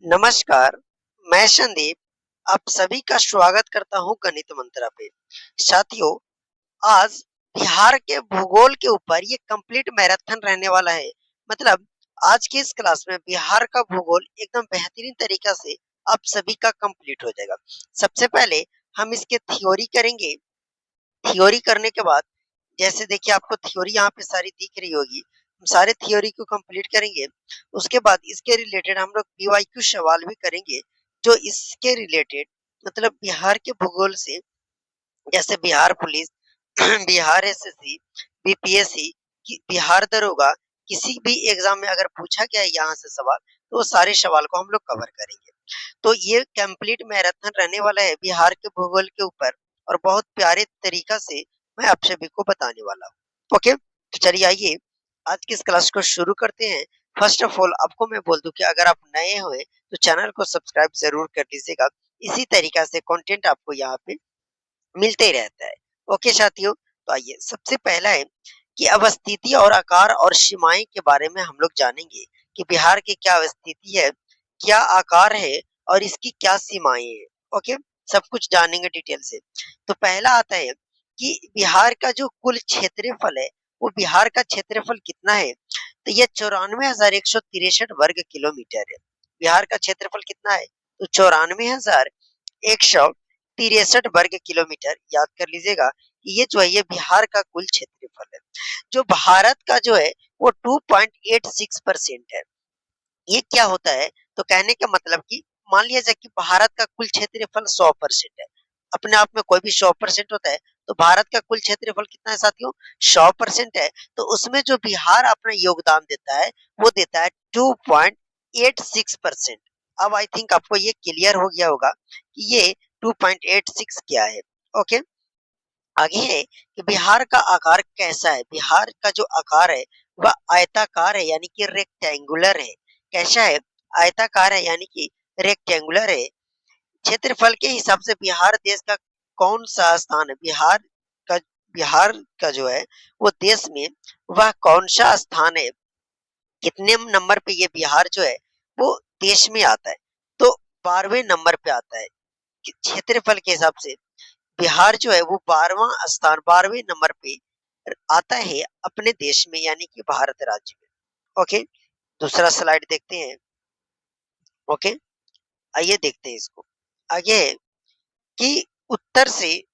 नमस्कार, मैं संदीप आप सभी का स्वागत करता हूँ गणित मंत्रा पे। साथियों, आज बिहार के भूगोल के ऊपर ये कंप्लीट मैराथन रहने वाला है। मतलब आज की इस क्लास में बिहार का भूगोल एकदम बेहतरीन तरीका से आप सभी का कंप्लीट हो जाएगा। सबसे पहले हम इसके थ्योरी करेंगे। थ्योरी करने के बाद जैसे देखिए आपको थ्योरी यहाँ पे सारी दिख रही होगी। हम सारे थ्योरी को कंप्लीट करेंगे। उसके बाद इसके रिलेटेड हम लोग पीवाईक्यू सवाल भी करेंगे जो इसके रिलेटेड मतलब बिहार के भूगोल से, जैसे Bihar police, Bihar SSC, BPSC, Bihar दरोगा, किसी भी एग्जाम में अगर पूछा गया है यहाँ से सवाल तो वो सारे सवाल को हम लोग कवर करेंगे। तो ये कंप्लीट मैराथन रहने वाला है बिहार के भूगोल के ऊपर और बहुत प्यारे तरीका से मैं आप सभी को बताने वाला हूँ। ओके, तो चलिए आइए आज की इस क्लास को शुरू करते हैं। फर्स्ट ऑफ ऑल आपको मैं बोल दूं कि अगर आप नए हुए तो चैनल को सब्सक्राइब जरूर कर लीजिएगा। इसी तरीका से कंटेंट आपको यहाँ पे मिलते ही रहता है। ओके साथियों, तो आइए सबसे पहला है कि अवस्थिति और आकार और सीमाएं के बारे में हम लोग जानेंगे कि बिहार की क्या अवस्थिति है, क्या आकार है और इसकी क्या सीमाएं हैं। ओके, सब कुछ जानेंगे डिटेल से। तो पहला आता है कि बिहार का जो कुल क्षेत्रफल है वो बिहार का क्षेत्रफल कितना है, तो ये 94,163 वर्ग किलोमीटर है। बिहार का क्षेत्रफल कितना है, तो 94,163 वर्ग किलोमीटर। याद कर लीजिएगा कि ये जो है ये बिहार का कुल क्षेत्रफल है। जो भारत का जो है वो 2.86% है। ये क्या होता है, तो कहने का मतलब कि मान लिया जाए कि भारत का कुल क्षेत्रफल 100% है। अपने आप में कोई भी 100% होता है तो भारत का कुल क्षेत्रफल कितना है साथियों, 100% है। तो उसमें जो बिहार अपना योगदान देता है वो देता है 2.86%। अब आई थिंक आपको ये क्लियर हो गया होगा कि ये 2.86 क्या है। ओके, आगे है कि बिहार का आकार कैसा है। बिहार का जो आकार है वह आयताकार है यानी कि रेक्टेंगुलर है। कैसा है, आयताकार है यानी कि रेक्टेंगुलर है। क्षेत्रफल के हिसाब से बिहार देश का कौन सा स्थान है, का बिहार का जो है वो देश में वह कौन सा स्थान है, कितने नंबर पे ये बिहार जो है वो देश में आता है, तो 12वें नंबर पे आता है। क्षेत्रफल के हिसाब से बिहार जो है वो 12वां स्थान 12वें नंबर पे आता है अपने देश में यानी कि भारत राज्य में। ओके, दूसरा स्लाइड देखते हैं। ओके, आइए देखते हैं इसको। आगे है कि उत्तर से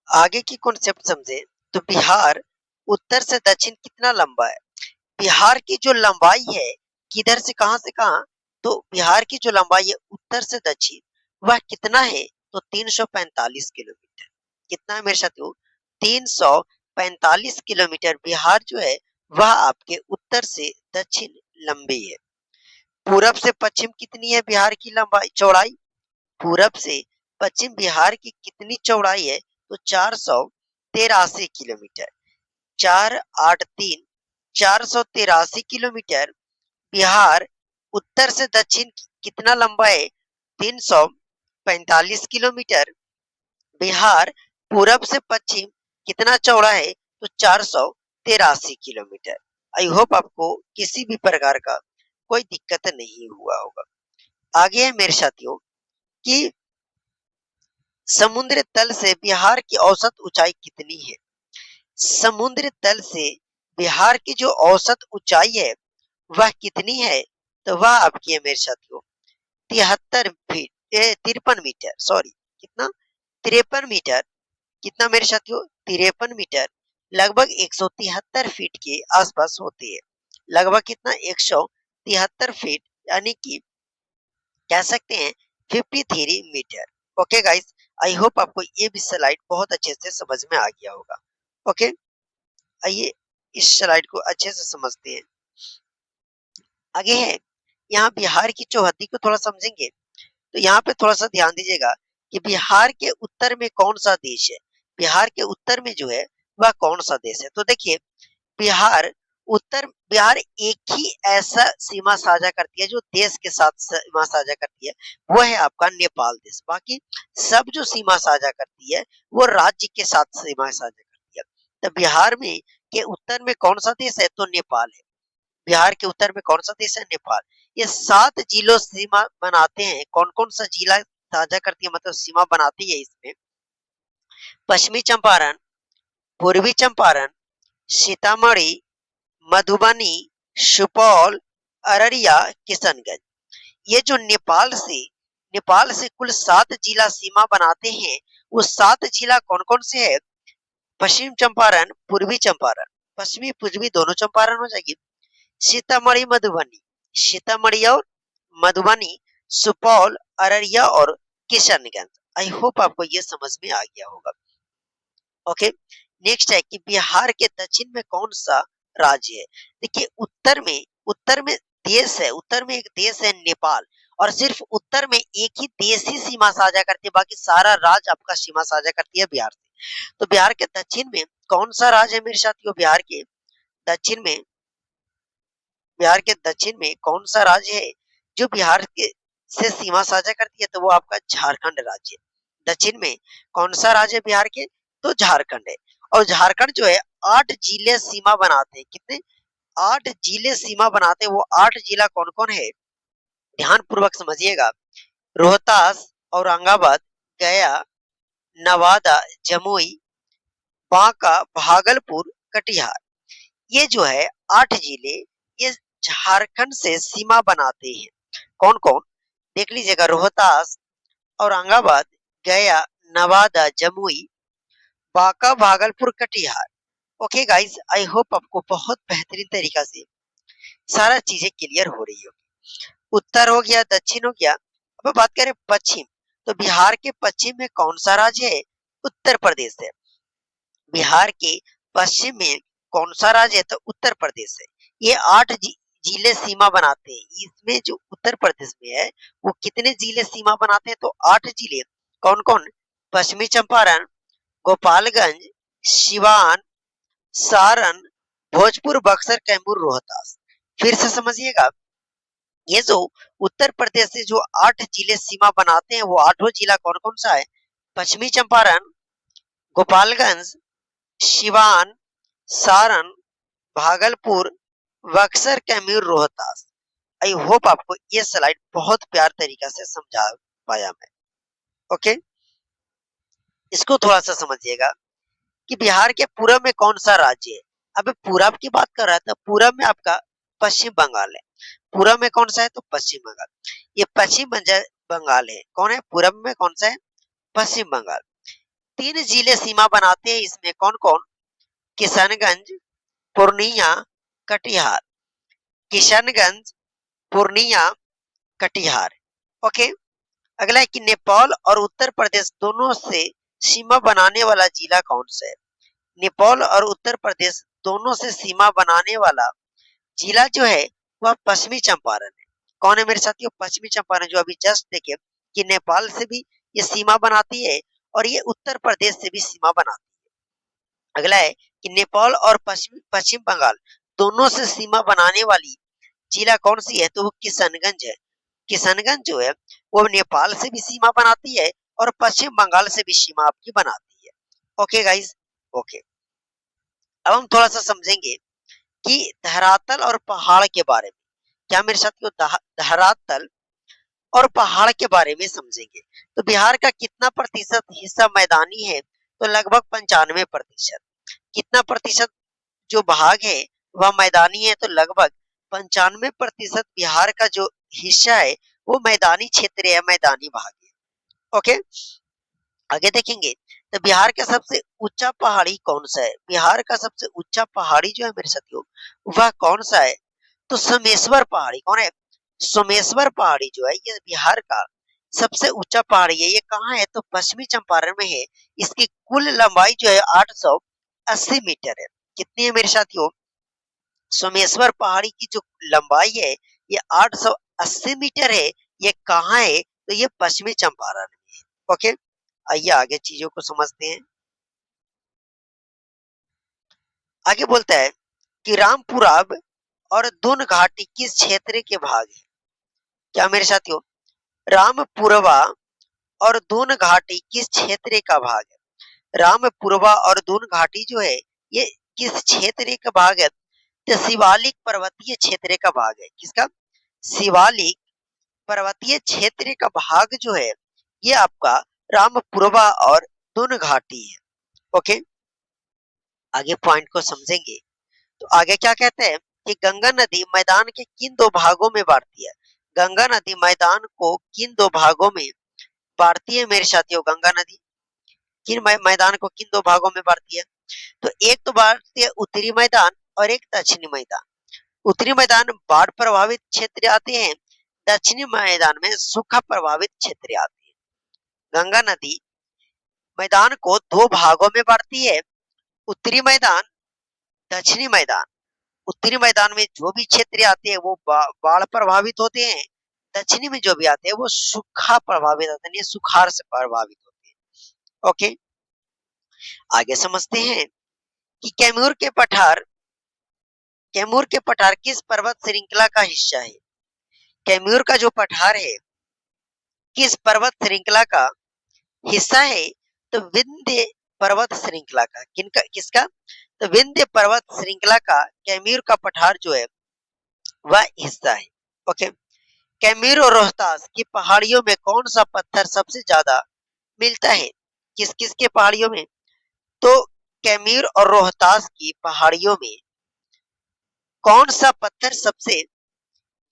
आगे की कॉन्सेप्ट समझे, तो बिहार उत्तर से दक्षिण कितना लंबा है। बिहार की जो लंबाई है किधर से कहां से कहां, तो बिहार की जो लंबाई है उत्तर से दक्षिण वह कितना है, तो 345 किलोमीटर। कितना है मेरे साथियों, 345 किलोमीटर बिहार जो है वह आपके उत्तर से दक्षिण लंबी है। पूरब से पश्चिम कितनी है बिहार की लंबाई चौड़ाई, पूरब से पश्चिम बिहार की कितनी चौड़ाई है, तो 483 किलोमीटर। 483 बिहार उत्तर से दक्षिण कितना लंबा है, 345 किलोमीटर। बिहार पूरब से पश्चिम कितना चौड़ा है, तो 483 किलोमीटर। आई होप आपको किसी भी प्रकार का कोई दिक्कत नहीं हुआ होगा। आगे है मेरे साथियों कि समुद्र तल से बिहार की औसत ऊंचाई कितनी है। समुद्र तल से बिहार की जो औसत ऊंचाई है वह कितनी है, तो वह आपकी है मेरे साथियों 73 फीट 53 मीटर, सॉरी कितना, 53 मीटर। कितना मेरे साथियों, 53 मीटर। लगभग 173 फीट के आसपास होती है। लगभग कितना, 173 फीट, यानी कि कह सकते हैं 53 मीटर। ओके गाइस, आई होप आपको ये भी स्लाइड बहुत अच्छे से समझ में आ गया होगा। ओके, आइए इस स्लाइड को अच्छे से समझते हैं। आगे है, यहाँ बिहार की चौहद्दी को थोड़ा समझेंगे। तो यहाँ पे थोड़ा सा ध्यान दीजिएगा कि बिहार के उत्तर में कौन सा देश है। बिहार के उत्तर में जो है वह कौन सा देश है, तो देखिए बिहार बिहार एक ही ऐसा सीमा साझा करती है जो देश के साथ सीमा साझा करती है, वो है आपका नेपाल देश। बाकी सब जो सीमा साझा करती है वो राज्य के साथ सीमा साझा करती है। तो बिहार में के उत्तर में कौन सा देश है, तो नेपाल है। बिहार के उत्तर में कौन सा देश है, नेपाल। ये 7 जिलों से सीमा बनाते हैं। कौन-कौन सा जिला साझा करती है मतलब सीमा बनाती है इसमें? पश्चिमी चंपारण, पूर्वी चंपारण, सीतामढ़ी, मधुबनी, सुपौल, अररिया, किशनगंज। ये जो नेपाल से कुल 7 जिला सीमा बनाते हैं। वो 7 जिला कौन-कौन से हैं? पश्चिम चंपारण, पूर्वी चंपारण, पश्चिमी पूर्वी दोनों चंपारण हो जाएगी। सीतामढ़ी, मधुबनी, सीतामढ़ी और मधुबनी, सुपौल, अररिया और किशनगंज। आई होप आपको ये समझ में आ गया होगा। ओके, नेक्स्ट है कि बिहार के दक्षिण में कौन सा राज्य है? देखिए उत्तर में देश है, उत्तर में एक देश है नेपाल, और सिर्फ उत्तर में एक ही देश ही सीमा साझा करती है, बाकी सारा राज्य आपका सीमा साझा करती है बिहार से। तो बिहार के दक्षिण में कौन सा राज्य है मेरे साथियों? दक्षिण में बिहार के दक्षिण में कौन सा राज्य है जो बिहार के से सीमा साझा करती है? तो वो आपका झारखंड राज्य है। दक्षिण में कौन सा राज्य है बिहार के? तो झारखंड है। और झारखंड जो है 8 जिले सीमा बनाते हैं। कितने? 8 जिले सीमा बनाते हैं। वो 8 जिला कौन-कौन है? ध्यान पूर्वक समझिएगा। रोहतास, औरंगाबाद, गया, नवादा, जमुई, बांका, भागलपुर, कटिहार। ये जो है 8 जिले, ये झारखंड से सीमा बनाते हैं। कौन-कौन? देख लीजिएगा, रोहतास, औरंगाबाद, गया, Nawada, Jamui, Banka, Bhagalpur, Katihar. Okay guys, I hope आपको बहुत बेहतरीन तरीका से सारा चीजें क्लियर हो रही होगी। उत्तर हो गया, दक्षिण हो गया। अब बात करें पश्चिम, तो बिहार के पश्चिम में कौन सा राज्य है? उत्तर प्रदेश है। बिहार के पश्चिम में कौन सा राज्य है? तो उत्तर प्रदेश है। ये 8 जिले सीमा बनाते हैं। इसमें जो उत्तर प्रदेश में है वो कितने जिले सीमा बनाते हैं? तो 8 जिले। कौन-कौन? पश्चिमी चंपारण, गोपालगंज, सिवान, सारण, भोजपुर, बक्सर, कैमूर, रोहतास। फिर से समझिएगा, ये जो उत्तर प्रदेश से जो 8 जिले सीमा बनाते हैं वो आठों जिला कौन-कौन सा है? पश्चिमी चंपारण, गोपालगंज, सिवान, सारण, भागलपुर, बक्सर, कैमूर, रोहतास। आई होप आपको ये स्लाइड बहुत प्यार तरीका से समझा पाया मैं। ओके, इसको थोड़ा सा समझिएगा कि बिहार के पूरब में कौन सा राज्य है? अब पूरब की बात कर रहा था, पूरब में आपका पश्चिम बंगाल है। पूरब में कौन सा है? तो पश्चिम बंगाल। ये पश्चिम बंगाल है। कौन है पूरब में? कौन सा है? पश्चिम बंगाल। 3 जिले सीमा बनाते हैं इसमें। कौन-कौन? किशनगंज, पूर्णिया, कटिहार। किशनगंज, पूर्णिया, कटिहार। ओके, अगला है कि नेपाल और उत्तर प्रदेश दोनों से सीमा बनाने वाला जिला कौन सा है? नेपाल और उत्तर प्रदेश दोनों से सीमा बनाने वाला जिला जो है वह पश्चिमी चंपारण है। कौन है मेरे साथियों? पश्चिमी चंपारण, जो अभी जस्ट देखे कि नेपाल से भी ये सीमा बनाती है और ये उत्तर प्रदेश से भी सीमा बनाती है। अगला है कि नेपाल और पश्चिम पश्चिम बंगाल दोनों से सीमा बनाने वाली जिला कौन सी है? तो वो किशनगंज है। किशनगंज जो है वो नेपाल से भी सीमा बनाती है और पश्चिम बंगाल से भी सीमा आपकी बनाती है। Okay guys, okay. अब हम थोड़ा सा समझेंगे कि धरातल और पहाड़ के बारे में। क्या मेरे साथियों? धरातल और पहाड़ के बारे में समझेंगे। तो बिहार का कितना प्रतिशत हिस्सा मैदानी है? तो लगभग 95%। कितना प्रतिशत जो भाग है वह मैदानी है? तो लगभग 95% बिहार का जो हिस्सा है वो मैदानी क्षेत्र है, मैदानी भाग है। ओके, आगे देखेंगे तो बिहार का सबसे ऊंचा पहाड़ी कौन सा है? बिहार का सबसे ऊंचा पहाड़ी जो है मेरे साथियों वह कौन सा है? तो सोमेश्वर पहाड़ी। कौन है? सोमेश्वर पहाड़ी जो है ये बिहार का सबसे ऊंचा पहाड़ी है। ये कहाँ है? तो पश्चिमी चंपारण में है। इसकी कुल लंबाई जो है 880 मीटर है। कितनी है मेरे साथियों? सोमेश्वर पहाड़ी की जो लंबाई है ये 880 मीटर है। ये कहाँ है? तो ये पश्चिमी चंपारण में है। ओके, आइए आगे चीजों को समझते हैं। आगे बोलता है कि रामपुराब और दून घाटी किस क्षेत्र के भाग है? क्या मेरे साथियों? रामपुरवा और दून घाटी किस क्षेत्र का भाग है? रामपुरवा और दून घाटी जो है ये किस क्षेत्र का भाग है? तो शिवालिक पर्वतीय क्षेत्र का भाग है। किसका? शिवालिक पर्वतीय क्षेत्र का भाग जो है ये आपका रामपुरवा और दोन घाटी है। ओके, आगे पॉइंट को समझेंगे तो आगे क्या कहते हैं कि गंगा नदी मैदान के किन दो भागों में बांटती है। गंगा नदी मैदान को किन दो भागों में बांटती है मेरे साथियों। गंगा नदी किन मैदान को किन दो भागों में बांटती है। तो एक तो बांटती है उत्तरी मैदान और एक दक्षिणी मैदान। उत्तरी मैदान बाढ़ प्रभावित क्षेत्र आते हैं, दक्षिणी मैदान में सूखा प्रभावित क्षेत्र आते हैं। गंगा नदी मैदान को दो भागों में बांटती है, उत्तरी मैदान, दक्षिणी मैदान। उत्तरी मैदान में जो भी क्षेत्र आते हैं वो बाढ़ प्रभावित होते हैं, दक्षिणी में जो भी आते हैं वो सूखा प्रभावित होते हैं, सुखाड़ से प्रभावित होते हैं। ओके, आगे समझते हैं कि कैमूर के पठार किस पर्वत श्रृंखला का हिस्सा है। कैमूर का जो पठार है किस पर्वत श्रृंखला का हिस्सा है। तो विंध्य पर्वत श्रृंखला का। किसका। तो विंध्य पर्वत श्रृंखला का कैमूर का पठार जो है वह हिस्सा है। ओके, कैमूर और रोहतास की पहाड़ियों में कौन सा पत्थर सबसे ज्यादा मिलता है। किस किस के पहाड़ियों में। तो कैमूर और रोहतास की पहाड़ियों में कौन सा पत्थर सबसे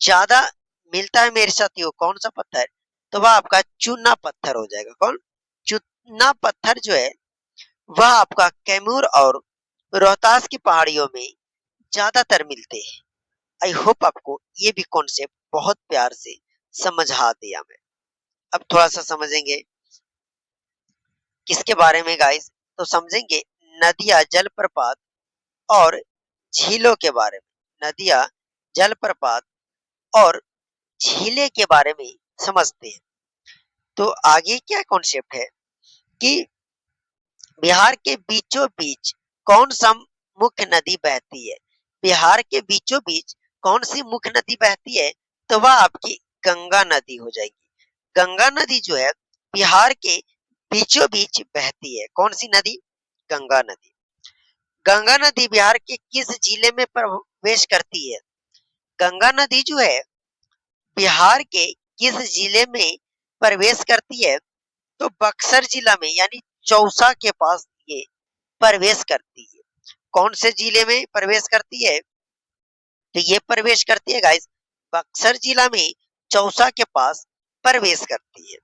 ज्यादा मिलता है मेरे साथियों। कौन सा पत्थर। तो वह आपका चूना पत्थर हो जाएगा। कौन। चूना पत्थर जो है वह आपका कैमूर और रोहतास की पहाड़ियों में ज्यादातर मिलते हैं। आई होप आपको ये भी कॉन्सेप्ट बहुत प्यार से समझ आ दिया। मैं अब थोड़ा सा समझेंगे किसके बारे में गाइस। तो समझेंगे नदियां, जलप्रपात और झीलों के बारे में। नदियां, जलप्रपात और झीलें के बारे में समझते हैं। तो आगे क्या कॉन्सेप्ट है कि बिहार के बीचों बीच कौन सा मुख्य नदी बहती है। बिहार के बीचों बीच कौन सी मुख्य नदी बहती है। तो वह आपकी गंगा नदी हो जाएगी। गंगा नदी जो है बिहार के बीचों बीच बहती है। कौन सी नदी। गंगा नदी। गंगा नदी बिहार के किस जिले में प्रवेश करती है। गंगा नदी जो है बिहार के किस जिले में प्रवेश करती है। तो बक्सर जिला में यानी चौसा के पास ये प्रवेश करती है। कौन से जिले में प्रवेश करती है। तो ये प्रवेश करती है गाइस बक्सर जिला में चौसा के पास प्रवेश करती है।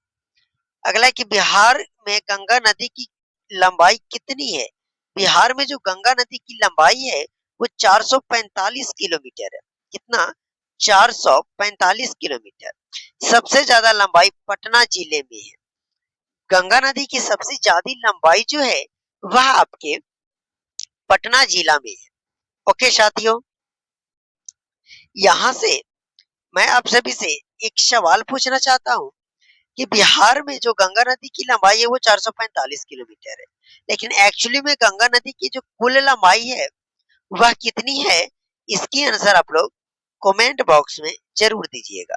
अगला कि बिहार में गंगा नदी की लंबाई कितनी है। बिहार में जो गंगा नदी की लंबाई है वो 445 किलोमीटर है। कितना। 445 किलोमीटर। सबसे ज्यादा लंबाई पटना जिले में है। गंगा नदी की सबसे ज्यादा लंबाई जो है वह आपके पटना जिला में है। ओके साथियों, यहाँ से मैं आप सभी से एक सवाल पूछना चाहता हूँ कि बिहार में जो गंगा नदी की लंबाई है वो 445 किलोमीटर है, लेकिन एक्चुअली में गंगा नदी की जो कुल लंबाई है वह कितनी है। इसकी आंसर आप लोग कमेंट बॉक्स में जरूर दीजिएगा।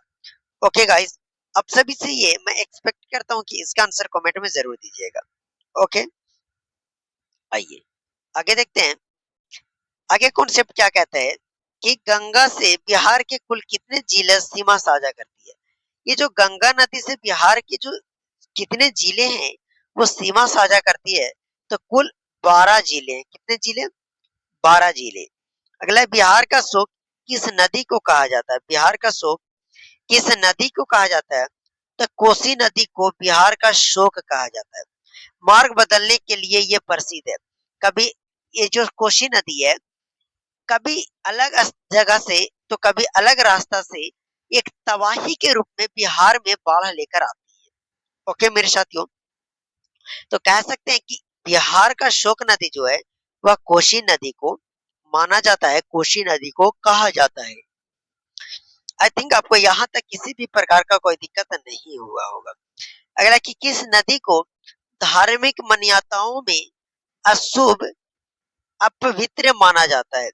ओके गाइस, अब सभी से ये मैं एक्सपेक्ट करता हूँ कि इसका आंसर कमेंट में जरूर दीजिएगा। ओके, आइए आगे देखते हैं। आगे कॉन्सेप्ट क्या कहता है कि गंगा से बिहार के कुल कितने जिले सीमा साझा करती है। ये जो गंगा नदी से बिहार के जो कितने जिले हैं वो सीमा साझा करती है। तो कुल 12 जिले हैं। कितने जिले। 12 जिले। अगला बिहार का शोक किस नदी को कहा जाता है। बिहार का शोक किस नदी को कहा जाता है। तो कोसी नदी को बिहार का शोक कहा जाता है। मार्ग बदलने के लिए ये प्रसिद्ध है। कभी ये जो कोसी नदी है कभी अलग जगह से तो कभी अलग रास्ता से एक तबाही के रूप में बिहार में बाढ़ लेकर आती है। ओके मेरे साथियों, तो कह सकते हैं कि बिहार का शोक नदी जो है वह कोसी नदी को माना जाता है, कोसी नदी को कहा जाता है। आई थिंक आपको यहाँ तक किसी भी प्रकार का कोई दिक्कत नहीं हुआ होगा। अगला कि किस नदी को धार्मिक मान्यताओं में अशुभ, अपवित्र माना जाता है।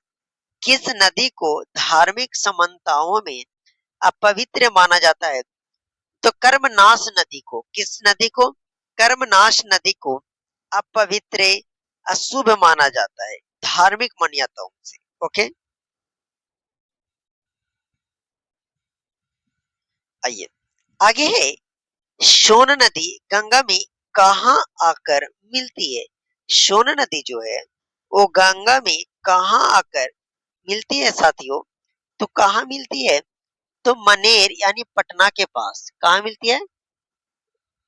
किस नदी को धार्मिक समानताओं में अपवित्र माना जाता है। तो कर्मनाश नदी को। किस नदी को। कर्मनाश नदी को अपवित्र, अशुभ माना जाता है धार्मिक मान्यताओं से। ओके, आइए आगे है, सोन नदी गंगा में कहाँ आकर मिलती है? सोन नदी जो है वो गंगा में कहाँ आकर मिलती है साथियों? तो कहाँ मिलती है? तो मनेर यानी पटना के पास। कहाँ मिलती है?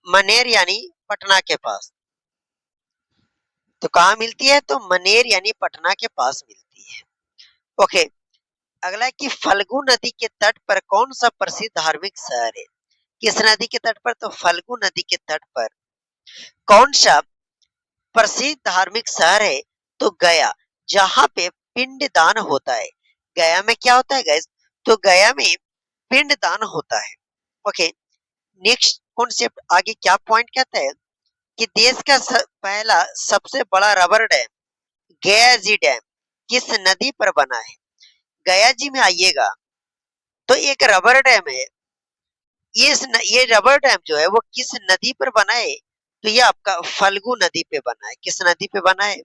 मनेर यानी पटना के पास। तो कहाँ मिलती है? तो मनेर यानी पटना के पास मिलती है। ओके, अगला है कि फल्गु नदी के तट पर कौन सा प्रसिद्ध धार्मिक शहर है? किस नदी के तट पर? तो फल्गु नदी के तट पर कौन सा प्रसिद्ध धार्मिक शहर है? तो गया, जहाँ पे पिंडदान होता है। गया में क्या होता है गाइस? तो गया में पिंडदान होता है। ओके, नेक्स्ट कॉन्सेप्ट आगे क्या पॉइंट कहता है कि देश का पहला सबसे बड़ा रबर डैम गया जी डैम किस नदी पर बना है? गया जी में आइएगा तो एक रबर डैम है। ये रबर डैम जो है वो किस नदी पर बना है? तो ये आपका फल्गु नदी पे बना है। किस नदी पे बना है?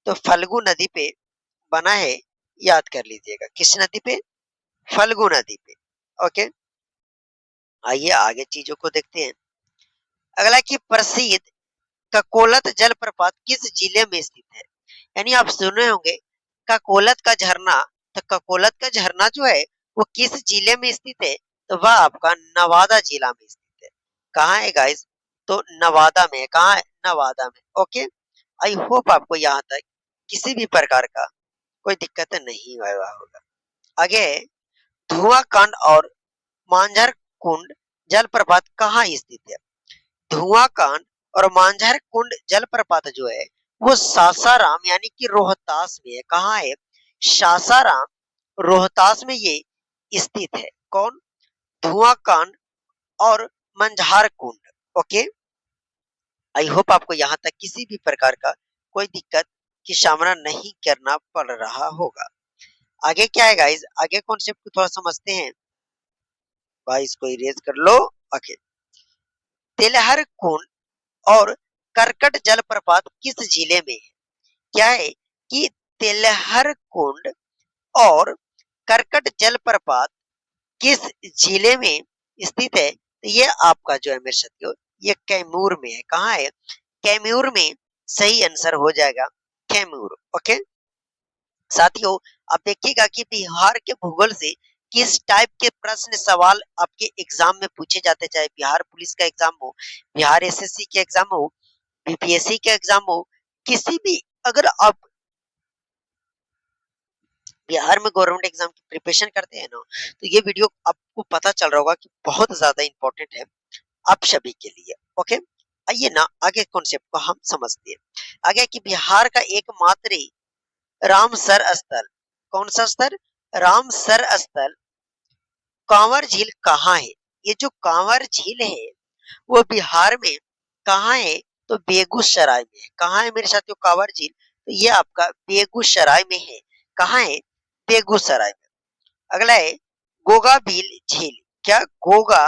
तो फल्गु नदी पे बना है। याद कर लीजिएगा, किस नदी पे? फल्गु नदी पे। ओके, आइए आगे चीजों को देखते हैं। अगला कि प्रसिद्ध ककोलत जलप्रपात किस जिले में स्थित है? यानी आप सुने होंगे ककोलत का झरना। तो ककोलत का झरना जो है वो किस जिले में स्थित है? तो वह आपका नवादा जिला में स्थित है। कहाँ है गाइस? तो नवादा में। कहाँ है? नवादा में। ओके, आई होप आपको यहाँ तक किसी भी प्रकार का कोई दिक्कत नहीं आया होगा। आगे है, धुआं कांड और मांझर कुंड जलप्रपात कहाँ स्थित है? धुआं कांड और मांझर कुंड जलप्रपात जो है वो सासाराम यानी कि रोहतास में है। कहाँ है? सासाराम रोहतास में ये स्थित है। कौन? धुआं कांड और मंझार कुंड। ओके, आई होप आपको यहाँ तक किसी भी प्रकार का कोई दिक्कत की सामना नहीं करना पड़ रहा होगा। आगे क्या है गाइस? आगे कॉन्सेप्ट को थोड़ा समझते हैं। भाई इसको इरेज कर लो। ओके, तेलहर कुंड और करकट जलप्रपात किस जिले में है? क्या है कि तेलहर कुंड और करकट जलप्रपात किस जिले में स्थित है? तो ये आपका जो है मेरे साथियों ये कैमूर में है। कहाँ है? कैमूर में सही आंसर हो जाएगा कैमूर। ओके, साथियों आप देखिएगा कि बिहार के भूगोल से किस टाइप के प्रश्न सवाल आपके एग्जाम में पूछे जाते, चाहे बिहार पुलिस का एग्जाम हो, बिहार एसएससी के एग्जाम हो, बीपीएससी के एग्जाम हो, किसी भी अगर आप बिहार में गवर्नमेंट एग्जाम की प्रिपरेशन करते हैं ना, तो ये वीडियो आपको पता चल रहा होगा कि बहुत ज्यादा इंपॉर्टेंट है आप सभी के लिए। ओके, आइए ना आगे कॉन्सेप्ट को हम समझते हैं। आगे कि बिहार का एकमात्र रामसर स्थल, कौन सा स्थल? रामसर स्थल कांवर झील कहाँ है? ये जो कांवर झील है वो बिहार में कहाँ है? तो बेगूसराय में है। कहाँ है मेरे साथियों कांवर झील? तो ये आपका बेगूसराय में है। कहाँ है? बेगूसराय में। अगला है गोगा बिल झील। क्या गोगा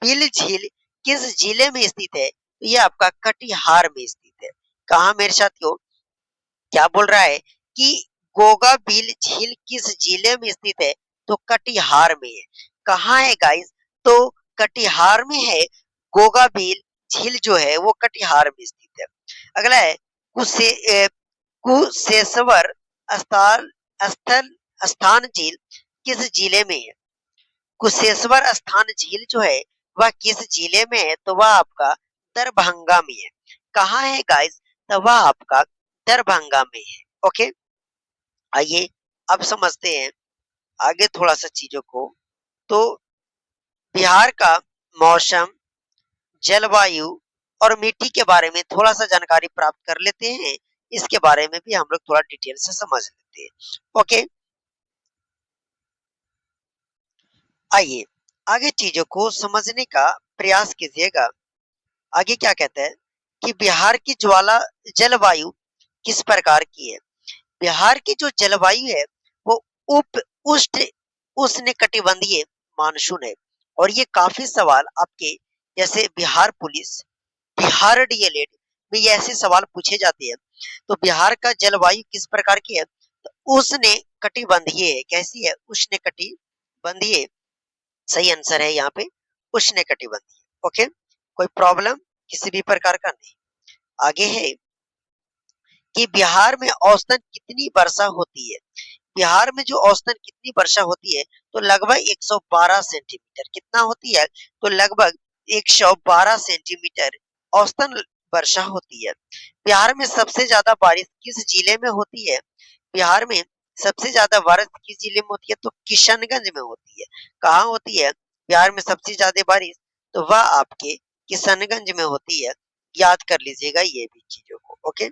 बिल झील किस जिले में स्थित है? तो ये आपका कटिहार में स्थित है। कहाँ मेरे साथियों? क्या बोल रहा है कि गोगा बिल झील किस जिले में स्थित है? तो कटिहार में है। कहाँ है गाइस? तो कटिहार में है। गोगा बिल झील जो है वो कटिहार में स्थित है। अगला है कुशे कुशेश्वर स्थान स्थल स्थान झील किस जिले में है? कुशेश्वर स्थान झील जो है वह किस जिले में है? तो वह आपका दरभंगा में है। कहाँ है गाइस? तो वह आपका दरभंगा में है। ओके, आइए अब समझते हैं आगे थोड़ा सा चीजों को। तो बिहार का मौसम, जलवायु और मिट्टी के बारे में थोड़ा सा जानकारी प्राप्त कर लेते हैं। इसके बारे में भी हम लोग थोड़ा डिटेल से समझ लेते हैं। ओके, आइए आगे चीजों को समझने का प्रयास कीजिएगा। आगे क्या कहता है कि बिहार की ज्वाला जलवायु किस प्रकार की है? बिहार की जो जलवायु है वो उप उष्ण उष्णकटिबंधीय मानसून है। और ये काफी सवाल आपके जैसे बिहार पुलिस, बिहार डीएलएड में ये ऐसे सवाल पूछे जाते हैं। तो बिहार का जलवायु किस प्रकार की है? तो उष्ण कटिबंधीय है। कैसी है? उष्ण कटिबंधीय सही आंसर है यहाँ पे उष्णकटिबंधीय। ओके, कोई प्रॉब्लम किसी भी प्रकार का नहीं। आगे है कि बिहार में औसतन कितनी वर्षा होती है। बिहार में जो औसतन कितनी वर्षा होती है, तो लगभग 112 सेंटीमीटर। कितना होती है, तो लगभग 112 सेंटीमीटर औसतन वर्षा होती है। बिहार में सबसे ज्यादा बारिश किस जिले में होती है। बिहार में सबसे ज्यादा बारिश किस जिले में होती है, तो किशनगंज में होती है। कहाँ होती है बिहार में सबसे ज्यादा बारिश, तो वह आपके किशनगंज में होती है। याद कर लीजिएगा ये भी चीजों को। ओके,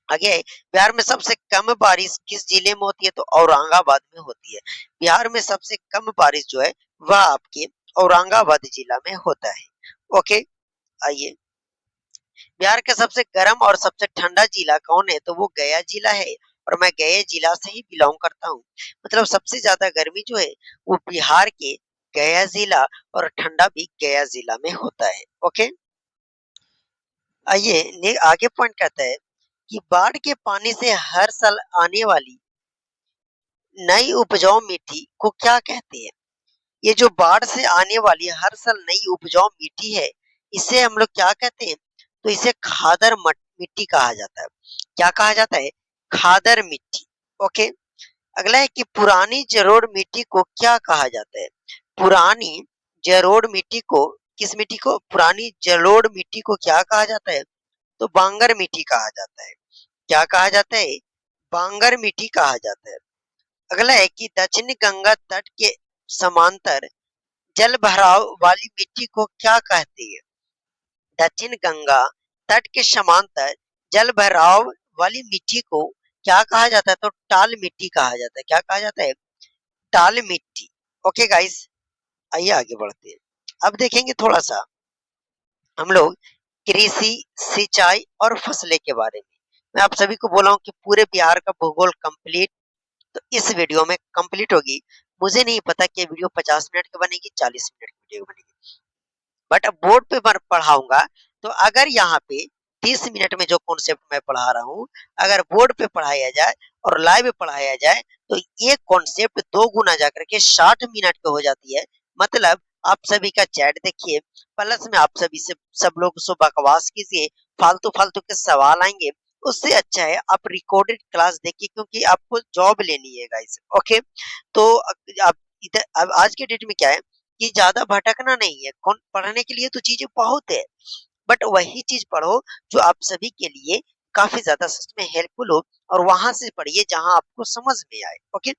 आगे बिहार में सबसे कम बारिश किस जिले में होती है, तो औरंगाबाद में होती है। बिहार में सबसे कम बारिश जो है वह आपके औरंगाबाद जिला में होता है। ओके, आइए, बिहार का सबसे गर्म और सबसे ठंडा जिला कौन है, तो वो गया जिला है। और मैं गया जिला से ही बिलोंग करता हूँ। मतलब सबसे ज्यादा गर्मी जो है वो बिहार के गया जिला और ठंडा भी गया जिला में होता है। ओके, आइए आगे पॉइंट कहता है कि बाढ़ के पानी से हर साल आने वाली नई उपजाऊ मिट्टी को क्या कहते हैं। ये जो बाढ़ से आने वाली हर साल नई उपजाऊ मिट्टी है, इसे हम लोग क्या कहते हैं, तो इसे मिट्टी कहा जाता है। क्या कहा जाता है, खादर मिट्टी। ओके, अगला है कि पुरानी जलोढ़ मिट्टी को क्या कहा जाता है। पुरानी जलोढ़ मिट्टी को, किस मिट्टी को, पुरानी जलोढ़ मिट्टी को क्या कहा जाता है, तो बांगर मिट्टी कहा जाता है। क्या कहा जाता है, बांगर मिट्टी कहा जाता है। अगला है कि दक्षिण गंगा तट के समांतर जल भराव वाली मिट्टी को क्या कहते हैं। दक्षिण गंगा तट के समांतर जल भराव वाली मिट्टी को क्या कहा जाता है, तो टाल मिट्टी कहा जाता है। क्या कहा जाता है, टाल मिट्टी। ओके गाइस, आइए आगे बढ़ते हैं। अब देखेंगे थोड़ा सा हम लोग कृषि, सिंचाई और फसलें के बारे में। मैं आप सभी को बोला हूँ कि पूरे बिहार का भूगोल कंप्लीट तो इस वीडियो में कंप्लीट होगी। मुझे नहीं पता कि वीडियो 50 मिनट की बनेगी, 40 मिनट की वीडियो बनेगी, बट अब बोर्ड पे मैं पढ़ाऊंगा। तो अगर यहाँ पे 30 मिनट में जो कॉन्सेप्ट मैं पढ़ा रहा हूँ, अगर बोर्ड पे पढ़ाया जाए और लाइव पढ़ाया जाए, तो ये कॉन्सेप्ट 2 गुना जाकर के 60 मिनट पे हो जाती है। मतलब आप सभी का चैट देखिए, प्लस में आप सभी से सब लोग सो बकवास कीजिए, फालतू फालतू के सवाल आएंगे। उससे अच्छा है आप रिकॉर्डेड क्लास देखिए, क्योंकि आपको जॉब लेनी है गाइस। ओके, तो आप इधर अब आज के डेट में क्या है कि ज्यादा भटकना नहीं है। कौन पढ़ने के लिए तो चीजें बहुत है, बट वही चीज पढ़ो जो आप सभी के लिए काफी ज्यादा सच में हेल्पफुल हो, और वहां से पढ़िए जहां आपको समझ में आए। ओके,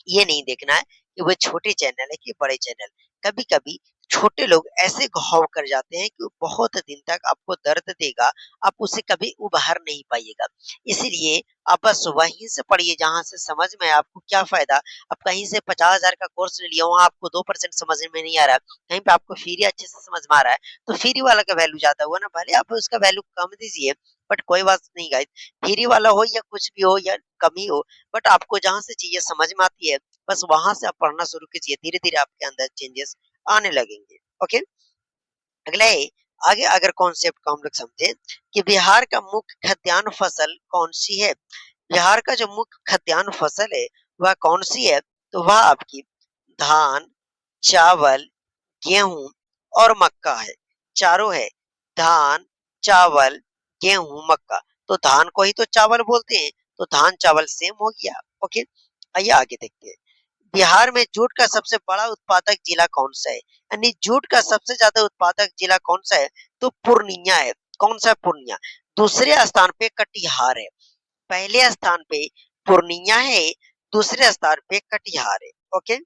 ये नहीं देखना है कि वो छोटे चैनल है कि बड़े चैनल। कभी कभी छोटे लोग ऐसे घाव कर जाते हैं कि बहुत दिन तक आपको दर्द देगा, आप उसे कभी उबार नहीं पाइएगा। इसीलिए आप बस वहीं से पढ़िए जहां से समझ में आए। आपको क्या फायदा, आप कहीं से 50,000 का कोर्स ले लिया, वहां आपको 2% समझ में नहीं आ रहा, कहीं पे आपको फ्री अच्छे से समझ में आ रहा है, तो फ्री वाला का वैल्यू ज्यादा हुआ ना। भले आप उसका वैल्यू कम दीजिए, बट कोई बात नहीं गाइस, फ्री वाला हो या कुछ भी हो या कम ही हो, बट आपको जहां से चीजें समझ में आती है, बस वहां से आप पढ़ना शुरू कीजिए। धीरे धीरे आपके अंदर चेंजेस आने लगेंगे। ओके, अगला है, आगे अगर कॉन्सेप्ट को हम लोग समझे कि बिहार का मुख्य खाद्यान्न फसल कौन सी है। बिहार का जो मुख्य खाद्यान्न फसल है वह कौन सी है, तो वह आपकी धान, चावल, गेहूं और मक्का है। चारों है, धान, चावल, गेहूं, मक्का। तो धान को ही तो चावल बोलते हैं, तो धान चावल सेम हो गया। ओके, आइए आगे देखते हैं। बिहार में जूट का सबसे बड़ा उत्पादक जिला कौन सा है, यानी जूट का सबसे ज्यादा उत्पादक जिला कौन सा है, तो पूर्णिया है। कौन सा है, पूर्णिया। दूसरे स्थान पे कटिहार है। पहले स्थान पे पूर्णिया है, दूसरे स्थान पे कटिहार है। ओके,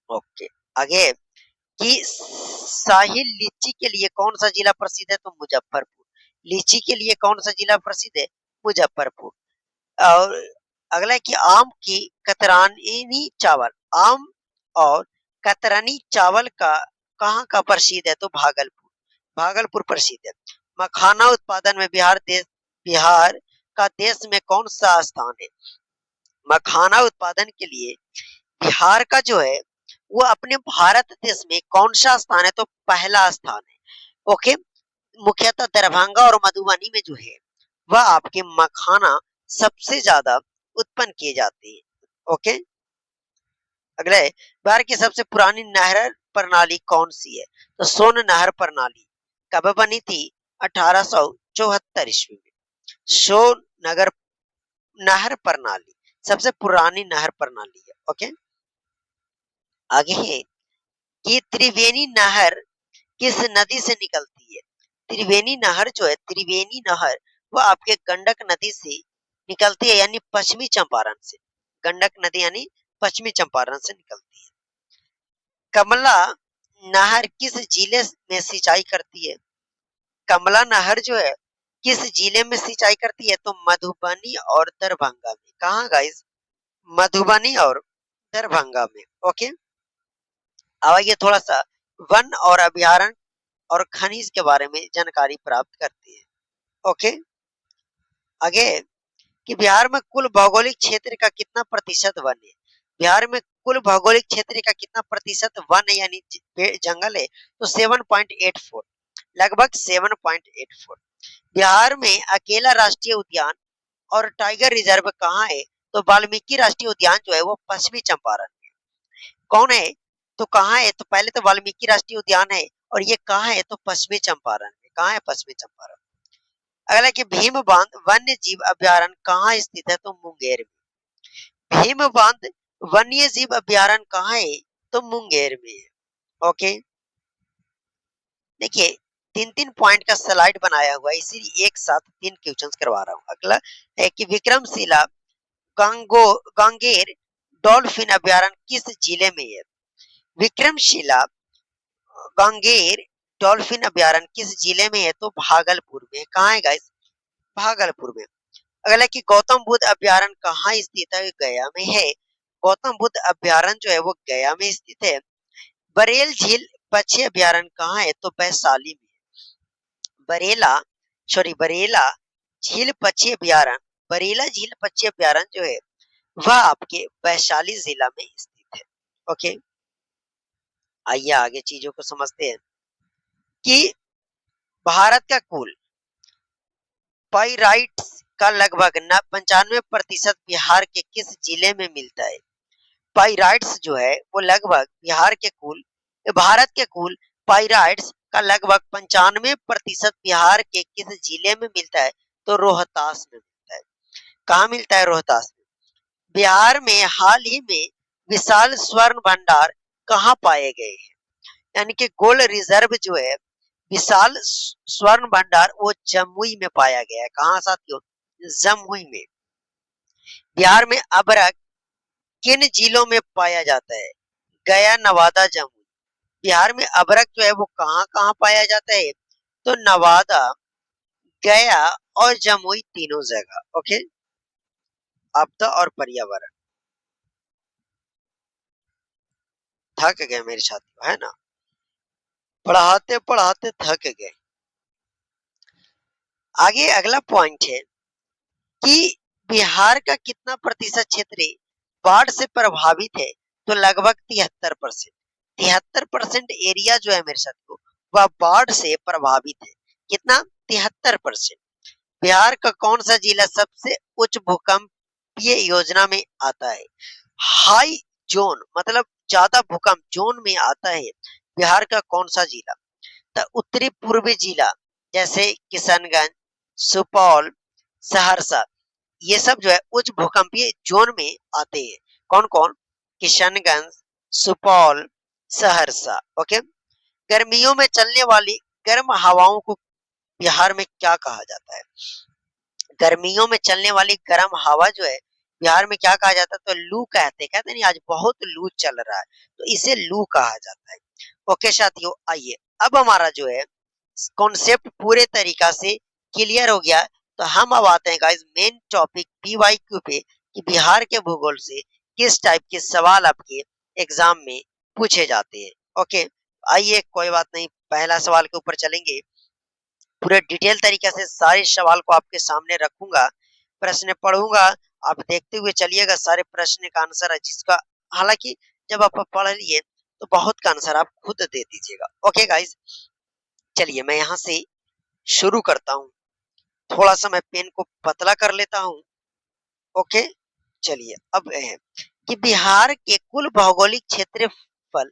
ओके, आगे कि शाही लीची के लिए कौन सा जिला प्रसिद्ध है, तो मुजफ्फरपुर। लीची के लिए कौन सा जिला प्रसिद्ध है, मुजफ्फरपुर। और अगला है कि आम की कतरानी चावल, आम और कतरनी चावल का कहाँ का प्रसिद्ध है, तो भागलपुर। भागलपुर प्रसिद्ध है। मखाना उत्पादन में बिहार का देश में कौन सा स्थान है। मखाना उत्पादन के लिए बिहार का जो है वो अपने भारत देश में कौन सा स्थान है, तो पहला स्थान है। ओके, मुख्यतः दरभंगा और मधुबनी में जो है वह आपके मखाना सबसे ज्यादा उत्पन्न किए जाते हैं। ओके, अगला है, बिहार की सबसे पुरानी नहर प्रणाली कौन सी है? तो सोन नहर प्रणाली कब बनी थी? 1874 ईस्वी में। सोन नगर नहर प्रणाली सबसे पुरानी नहर प्रणाली है। ओके, आगे है कि त्रिवेणी नहर किस नदी से निकलती है? त्रिवेणी नहर जो है, त्रिवेणी नहर वो आपके गंडक नदी से निकलती है, यानी पश्चिमी चंपारण से। गंडक नदी यानी पश्चिमी चंपारण से निकलती है। कमला नहर किस जिले में सिंचाई करती है? कमला नहर जो है किस जिले में सिंचाई करती है? तो मधुबनी और दरभंगा में। कहाँ गाइस? मधुबनी और दरभंगा में। ओके, अब आइए थोड़ा सा वन और अभयारण्य और खनिज के बारे में जानकारी प्राप्त करते हैं। ओके, आगे कि बिहार में कुल भौगोलिक क्षेत्र का कितना प्रतिशत वन है? बिहार में कुल भौगोलिक क्षेत्र का कितना प्रतिशत वन है यानी जंगल है? तो 7.84, लगभग 7.84। बिहार में अकेला राष्ट्रीय उद्यान और टाइगर रिजर्व कहाँ है? तो वाल्मीकि राष्ट्रीय उद्यान जो है वो पश्चिमी चंपारण में। कौन है? तो कहाँ है? तो पहले तो वाल्मीकि राष्ट्रीय उद्यान है, और ये कहाँ है? तो पश्चिमी चंपारण में। कहाँ है? पश्चिमी चंपारण। अगला कि भीम बांध वन्य जीव अभयारण्य कहाँ स्थित है? तो मुंगेर में। भीम बांध वन्य जीव अभयारण्य कहाँ है? तो मुंगेर में है। ओके, देखिए तीन तीन पॉइंट का स्लाइड बनाया हुआ है, इसीलिए एक साथ तीन क्वेश्चंस करवा रहा हूँ। अगला है कि विक्रमशिला गांगेर डॉल्फिन अभयारण्य किस जिले में है? विक्रमशिला गांगेर डॉल्फिन अभयारण्य किस जिले में है? तो भागलपुर में। कहाँ है गाइस? भागलपुर में। अगला कि गौतम बुद्ध अभयारण्य कहाँ स्थित है? गया में है। गौतम बुद्ध अभयारण्य जो है वो गया में स्थित है। बरेल झील पक्षी अभयारण्य कहाँ है? तो वैशाली में। बरेला बरेला झील पक्षी अभयारण्य, बरेला झील पक्षी अभयारण्य जो है वह आपके वैशाली जिला में स्थित है। ओके, आइए आगे चीजों को समझते हैं कि भारत का कुल पाइराइट्स का लगभग 95% बिहार के किस जिले में मिलता है? पाइराइट्स जो है वो लगभग भारत के कुल पाइराइट्स का लगभग 95% बिहार के किस जिले में मिलता है? तो रोहतास में मिलता है। कहाँ मिलता है? रोहतास में। बिहार में हाल ही में विशाल स्वर्ण भंडार कहाँ पाए गए हैं? यानी कि गोल्ड रिजर्व जो है, विशाल स्वर्ण भंडार वो जमुई में पाया गया है। कहाँ साथियों? जमुई में। बिहार में अभ्रक किन जिलों में पाया जाता है? गया, नवादा, जमुई। बिहार में अभ्रक जो है वो कहाँ कहाँ पाया जाता है? तो नवादा, गया और जमुई तीनों जगह। ओके, आपदा और पर्यावरण। थक गए मेरे साथियों, है ना? पढ़ाते पढ़ाते थक गए। आगे अगला पॉइंट है कि बिहार का कितना प्रतिशत क्षेत्र बाढ़ से प्रभावित है? तो लगभग 73%। 73% एरिया जो है मेरे साथियों वह बाढ़ से प्रभावित है। कितना? 73%। बिहार का कौन सा जिला सबसे उच्च भूकंपीय योजना में आता है? हाई जोन मतलब ज्यादा भूकंप जोन में आता है बिहार का कौन सा जिला? तो उत्तरी पूर्वी जिला जैसे किशनगंज, सुपौल, सहरसा, ये सब जो है उच्च भूकंपीय जोन में आते हैं। कौन कौन? किशनगंज, सुपौल, सहरसा। ओके, गर्मियों में चलने वाली गर्म हवाओं को बिहार में क्या कहा जाता है? गर्मियों में चलने वाली गर्म हवा जो है बिहार में क्या कहा जाता है? तो लू कहते नहीं, आज बहुत लू चल रहा है तो इसे लू कहा जाता है। ओके साथियों, आइए अब हमारा जो है कॉन्सेप्ट पूरे तरीका से क्लियर हो गया, तो हम अब आते हैं गाइस मेन टॉपिक पीवाईक्यू पे कि बिहार के भूगोल से किस टाइप के सवाल आपके एग्जाम में पूछे जाते हैं। ओके, आइए कोई बात नहीं, पहला सवाल के ऊपर चलेंगे। पूरे डिटेल तरीके से सारे सवाल को आपके सामने रखूंगा, प्रश्न पढ़ूंगा, आप देखते हुए चलिएगा। सारे प्रश्न का आंसर है जिसका, हालांकि जब आप पढ़ लिए तो बहुत का आंसर आप खुद दे दीजिएगा। ओके गाइस, चलिए मैं यहाँ से शुरू करता हूँ। थोड़ा सा मैं पेन को पतला कर लेता हूँ। ओके, चलिए अब है कि बिहार के कुल भौगोलिक क्षेत्रफल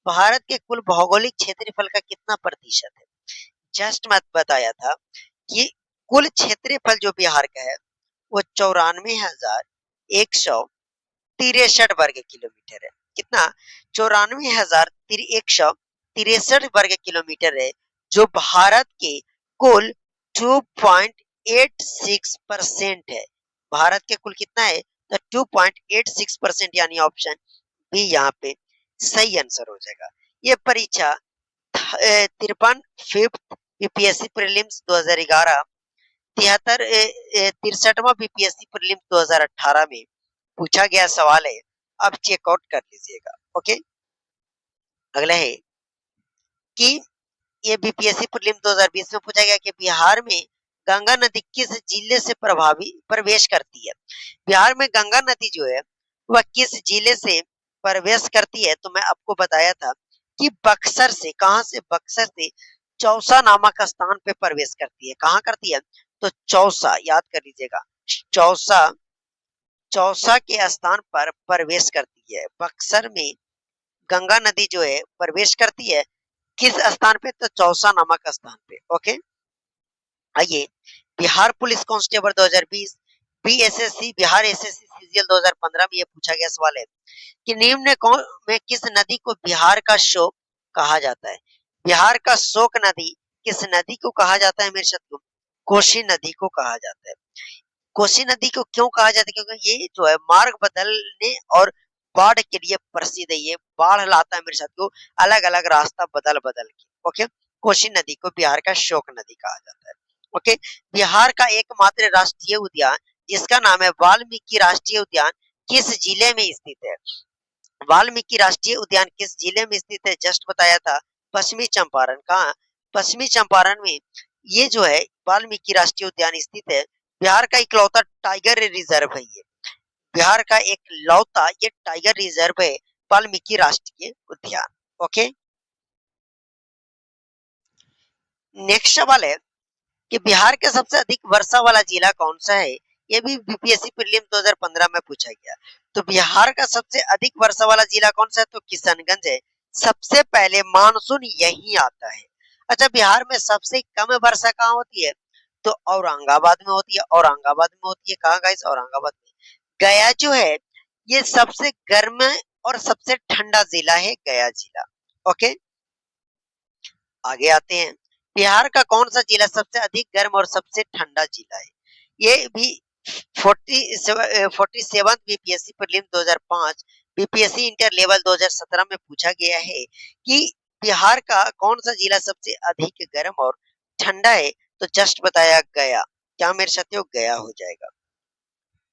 भारत के कुल भौगोलिक क्षेत्रफल का कितना प्रतिशत है? जस्ट मैं बताया था कि कुल क्षेत्रफल जो बिहार का है वो 94,163 वर्ग किलोमीटर है। कितना? 94,163 वर्ग किलोमीटर है, जो भारत के कुल 2.86% है। भारत के कुल कितना है? तो 2.86% यानी ऑप्शन बी यहाँ पे सही आंसर हो जाएगा। ये परीक्षा 53 बीपीएससी प्रीलिम्स 2011, 63वां बीपीएससी प्रीलिम्स 2018 में पूछा गया सवाल है। अब चेकआउट कर लीजिएगा। ओके, अगला है कि ये बीपीएससी प्रीलिम्स 2020 में पूछा गया कि बिहार में गंगा नदी किस जिले से प्रवेश करती है? बिहार में गंगा नदी जो है वह किस जिले से प्रवेश करती है? तो मैं आपको बताया था कि बक्सर से। कहां से? बक्सर से चौसा नामक स्थान पे प्रवेश करती है। कहाँ करती है? तो चौसा, याद कर लीजिएगा। चौसा, चौसा के स्थान पर प्रवेश करती है। बक्सर में गंगा नदी जो है प्रवेश करती है किस स्थान पे? तो चौसा नामक स्थान पे। ओके, आइए Bihar police constable 2020, BSSC Bihar SSC CGL 2015 में ये पूछा गया सवाल है कि निम्न कौन में किस नदी को बिहार का शोक कहा जाता है? बिहार का शोक नदी किस नदी को कहा जाता है मेरे साथियों? कोसी नदी को कहा जाता है। कोसी नदी को क्यों कहा जाता है? क्योंकि ये जो है मार्ग बदलने और बाढ़ के लिए प्रसिद्ध है। ये बाढ़ लाता है मेरे साथियों, अलग अलग रास्ता बदल बदल के। ओके, कोसी नदी को बिहार का शोक नदी कहा जाता है। ओके, बिहार का एकमात्र राष्ट्रीय उद्यान जिसका नाम है वाल्मीकि राष्ट्रीय उद्यान किस जिले में स्थित है? वाल्मीकि राष्ट्रीय उद्यान किस जिले में स्थित है? जस्ट बताया था, पश्चिमी चंपारण। कहाँ? पश्चिमी चंपारण में ये जो है वाल्मीकि राष्ट्रीय उद्यान स्थित है। बिहार का इकलौता टाइगर रिजर्व है ये। बिहार का एक लौता ये टाइगर रिजर्व है, वाल्मीकि राष्ट्रीय उद्यान। ओके, नेक्स्ट सवाल है कि बिहार के सबसे अधिक वर्षा वाला जिला कौन सा है? ये भी बीपीएससी प्रीलिम्स 2015 में पूछा गया। तो बिहार का सबसे अधिक वर्षा वाला जिला कौन सा है? तो किशनगंज है। सबसे पहले मानसून यहीं आता है। अच्छा, बिहार में सबसे कम वर्षा कहाँ होती है? तो औरंगाबाद में होती है। औरंगाबाद में होती है। कहाँ गाइस? औरंगाबाद में। गया जो है ये सबसे गर्म और सबसे ठंडा जिला है, गया जिला। ओके, आगे आते हैं। बिहार का कौन सा जिला सबसे अधिक गर्म और सबसे ठंडा जिला है? ये भी 47 BPSC prelims 2005, BPSC inter level 2017 में पूछा गया है कि बिहार का कौन सा जिला सबसे अधिक गर्म और ठंडा है? तो जस्ट बताया, गया। क्या मेरे साथियों? गया हो जाएगा।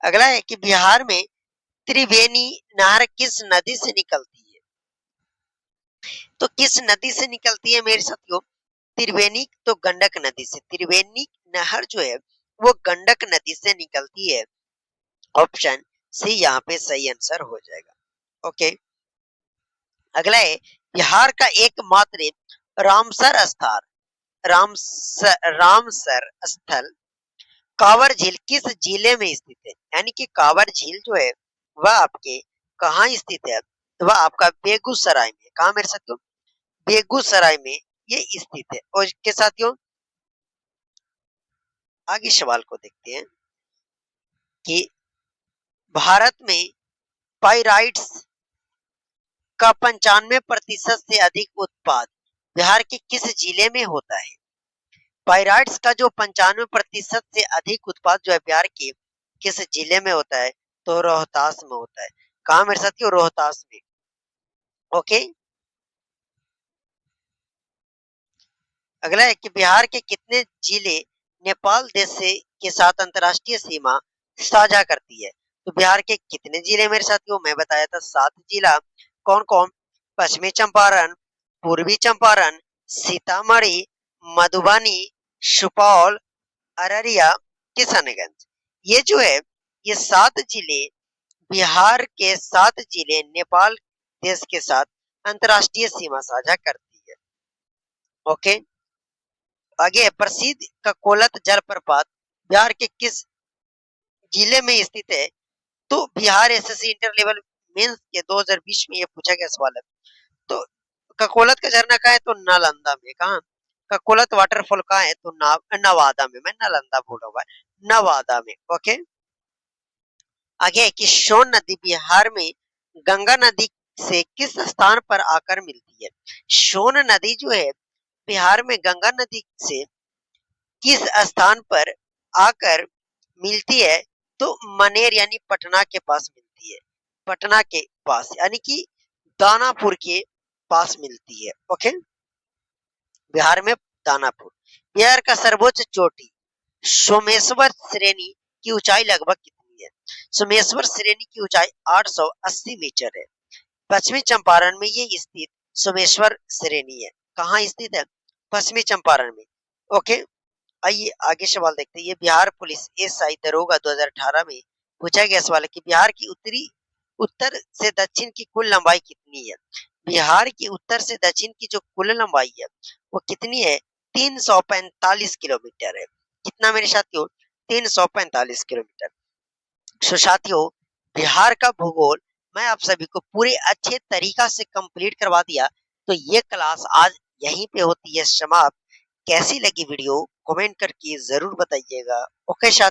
अगला है कि बिहार में त्रिवेणी नहर किस नदी से निकलती है? तो किस नदी से निकलती है मेरे साथियों? त्रिवेणी तो गंडक नदी से। त्रिवेणी नहर जो है वो गंडक नदी से निकलती है। ऑप्शन सी यहाँ पे सही आंसर हो जाएगा। ओके, अगला है बिहार का एकमात्र रामसर स्थान, रामसर स्थल कांवर झील किस जिले में स्थित है? यानी कि कांवर झील जो है वह आपके कहाँ स्थित है? तो वह आपका बेगूसराय में। कहाँ मेरे साथियों? बेगूसराय में ये स्थित है। और इसके साथियों आगे सवाल को देखते हैं कि भारत में पाइराइट्स का 95% से अधिक उत्पाद बिहार के किस जिले में होता है? पाइराइट्स का जो 95% से अधिक उत्पाद जो है बिहार के किस जिले में होता है? तो रोहतास में होता है। कहा मेरे साथियों? रोहतास में। ओके, अगला है कि बिहार के कितने जिले नेपाल देश से के साथ अंतरराष्ट्रीय सीमा साझा करती है? तो बिहार के कितने जिले मेरे साथियों? मैं बताया था 7 जिला। कौन कौन? पश्चिमी चंपारण, पूर्वी चंपारण, सीतामढ़ी, मधुबनी, सुपौल, अररिया, किशनगंज। ये जो है ये 7 जिले बिहार के 7 जिले नेपाल देश के साथ अंतरराष्ट्रीय सीमा साझा करती है। ओके, आगे है प्रसिद्ध ककोलत जलप्रपात बिहार के किस जिले में स्थित है? तो Bihar SSC inter level mains के 2020 में ये पूछा गया सवाल है। तो ककोलत का झरना कहाँ है? तो नालंदा में। कहाँ? ककोलत वाटरफॉल कहाँ है? तो नवादा में। मैं नालंदा बोल रहा हूँ, नवादा में। ओके, आगे है कि सोन नदी बिहार में गंगा नदी से किस स्थान पर आकर मिलती है? सोन नदी जो है बिहार में गंगा नदी से किस स्थान पर आकर मिलती है? तो मनेर यानी पटना के पास मिलती है। पटना के पास यानी कि दानापुर के पास मिलती है। ओके, बिहार में दानापुर। बिहार का सर्वोच्च चोटी सोमेश्वर श्रेणी की ऊंचाई लगभग कितनी है? सोमेश्वर श्रेणी की ऊंचाई 880 मीटर है। पश्चिमी चंपारण में ये स्थित सोमेश्वर श्रेणी है। कहाँ स्थित है? पश्चिमी चंपारण में। ओके, आइए आगे सवाल देखते हैं। ये बिहार पुलिस एसआई दरोगा 2018 में पूछा गया सवाल है कि बिहार की उत्तर से दक्षिण की कुल लंबाई कितनी है? बिहार की उत्तर से दक्षिण की जो कुल लंबाई है वो कितनी है? 345 किलोमीटर है। कितना मेरे साथियों? 345 किलोमीटर। सो साथियों, बिहार का भूगोल मैं आप सभी को पूरे अच्छे तरीका से कंप्लीट करवा दिया। तो ये क्लास आज यहीं पे होती है समाप्त। कैसी लगी वीडियो कमेंट करके जरूर बताइएगा। ओके साथ